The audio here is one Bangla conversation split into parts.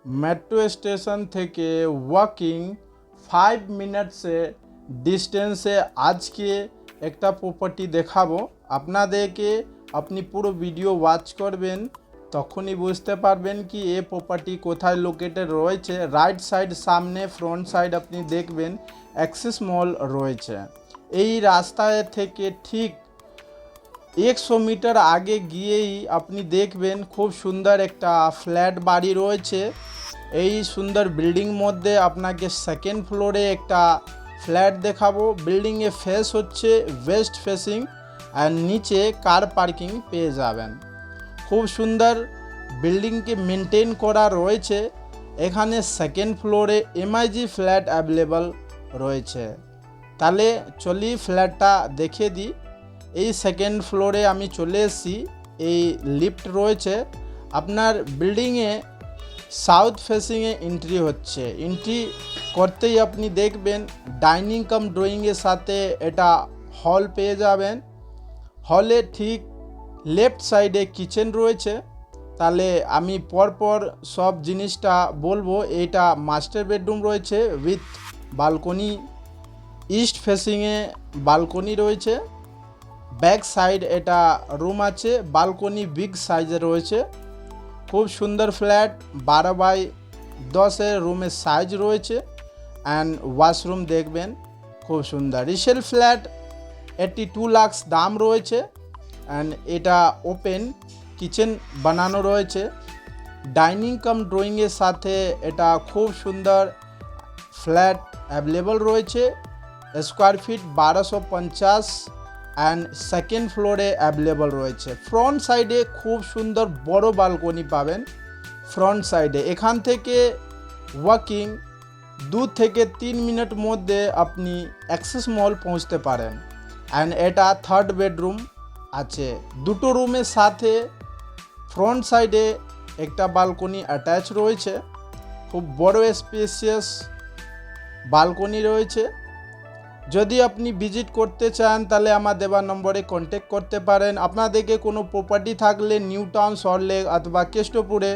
मेट्रो स्टेशन থেকে ওয়াকিং 5 মিনিটসে ডিস্টেন্সে আজকে একটা প্রপার্টি দেখাবো আপনাদেরকে। আপনি পুরো ভিডিও ওয়াচ করবেন, তখনই বুঝতে পারবেন কি এই প্রপার্টি কোথায় লোকেটেড রয়েছে। রাইট সাইড সামনে ফ্রন্ট সাইড আপনি দেখবেন অ্যাক্সিস মল রয়েছে। এই রাস্তায় থেকে ঠিক 100 মিটার আগে গিয়েই আপনি দেখবেন খুব সুন্দর একটা ফ্ল্যাট বাড়ি রয়েছে। এই সুন্দর বিল্ডিং মধ্যে আপনাকে সেকেন্ড ফ্লোরে একটা ফ্ল্যাট দেখাবো। বিল্ডিংয়ে ফেস হচ্ছে ওয়েস্ট ফেসিং আর নিচে কার পার্কিং পেয়ে যাবেন। খুব সুন্দর বিল্ডিংকে মেনটেন করা রয়েছে। এখানে সেকেন্ড ফ্লোরে এমআইজি ফ্ল্যাট অ্যাভেলেবল রয়েছে। তাহলে চলি ফ্ল্যাটটা দেখে দিই। এই সেকেন্ড ফ্লোরে আমি চলে এসেছি। এই লিফট রয়েছে। আপনার বিল্ডিংয়ে সাউথ ফেসিংয়ে এন্ট্রি হচ্ছে। এন্ট্রি করতেই আপনি দেখবেন ডাইনিং কাম ড্রয়িংয়ের সাথে এটা হল পেয়ে যাবেন। হলে ঠিক লেফট সাইডে কিচেন রয়েছে। তাহলে আমি পরপর সব জিনিসটা বলবো। এটা মাস্টার বেডরুম রয়েছে উইথ বালকনি, ইস্ট ফেসিংয়ে বালকনি রয়েছে। ব্যাক সাইড এটা রুম আছে, বালকনি বিগ সাইজে রয়েছে। খুব সুন্দর ফ্ল্যাট, 12x10 রুমের সাইজ রয়েছে অ্যান্ড ওয়াশরুম দেখবেন খুব সুন্দর। রিসেল ফ্ল্যাট 82 লাখ দাম রয়েছে অ্যান্ড এটা ওপেন কিচেন বানানো রয়েছে। ডাইনিং কাম ড্রয়িংয়ের সাথে এটা খুব সুন্দর ফ্ল্যাট অ্যাভেলেবল রয়েছে। স্কোয়ার ফিট 1250 অ্যান্ড সেকেন্ড ফ্লোরে অ্যাভেলেবল রয়েছে। ফ্রন্ট সাইডে খুব সুন্দর বড় বালকনি পাবেন। ফ্রন্ট সাইডে এখান থেকে ওয়াকিং 2 থেকে 3 মিনিট মধ্যে আপনি অ্যাক্সিস মল পৌঁছতে পারেন। অ্যান্ড এটা থার্ড বেডরুম আছে। দুটো রুমের সাথে ফ্রন্ট সাইডে একটা বালকনি অ্যাটাচ রয়েছে। খুব বড় স্পেসিয়াস বালকনি রয়েছে। যদি আপনি ভিজিট করতে চান তাহলে আমার দেওয়া নম্বরে কন্ট্যাক্ট করতে পারেন। আপনাদেরকে কোনো প্রপার্টি থাকলে নিউ টাউন, সল্টলেক অথবা কেষ্টপুরে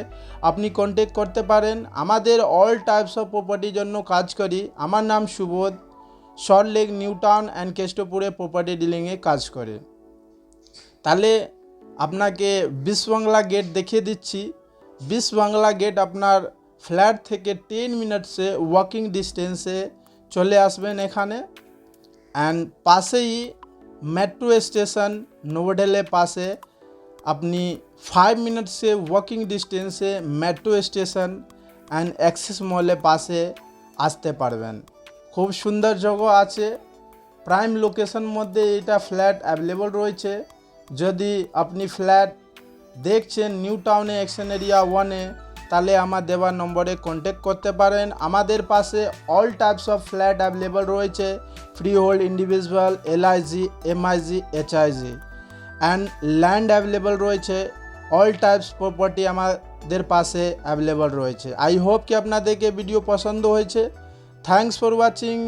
আপনি কন্ট্যাক্ট করতে পারেন। আমাদের অল টাইপস অফ প্রপার্টির জন্য কাজ করি। আমার নাম সুবোধ, সল্টলেক, নিউ টাউন অ্যান্ড কেষ্টপুরে প্রপার্টি ডিলিংয়ে কাজ করে। তাহলে আপনাকে বিশবাংলা গেট দেখিয়ে দিচ্ছি। বিশবাংলা গেট আপনার ফ্ল্যাট থেকে 10 মিনিটসে ওয়াকিং ডিস্টেন্সে চলে আসবেন এখানে। অ্যান্ড পাশেই মেট্রো স্টেশন নোভোটেলের পাশে আপনি 5 মিনিটসে ওয়াকিং ডিস্টেন্সে মেট্রো স্টেশন অ্যান্ড অ্যাক্সিস মলের পাশে আসতে পারবেন। খুব সুন্দর জায়গা আছে, প্রাইম লোকেশন মধ্যে এটা ফ্ল্যাট অ্যাভেলেবল রয়েছে। যদি আপনি ফ্ল্যাট দেখছেন নিউ টাউনে অ্যাকশন এরিয়া 1-এ, তাহলে আমার দেওয়ার নম্বরে কন্ট্যাক্ট করতে পারেন। আমাদের পাশে all types of flat available রয়েছে, freehold, individual, LIG, MIG, HIG and land available রয়েছে। অল টাইপস প্রপার্টি আমাদের পাশে অ্যাভেলেবল রয়েছে। আই হোপ কি আপনাদেরকে ভিডিও পছন্দ হয়েছে। Thanks for watching.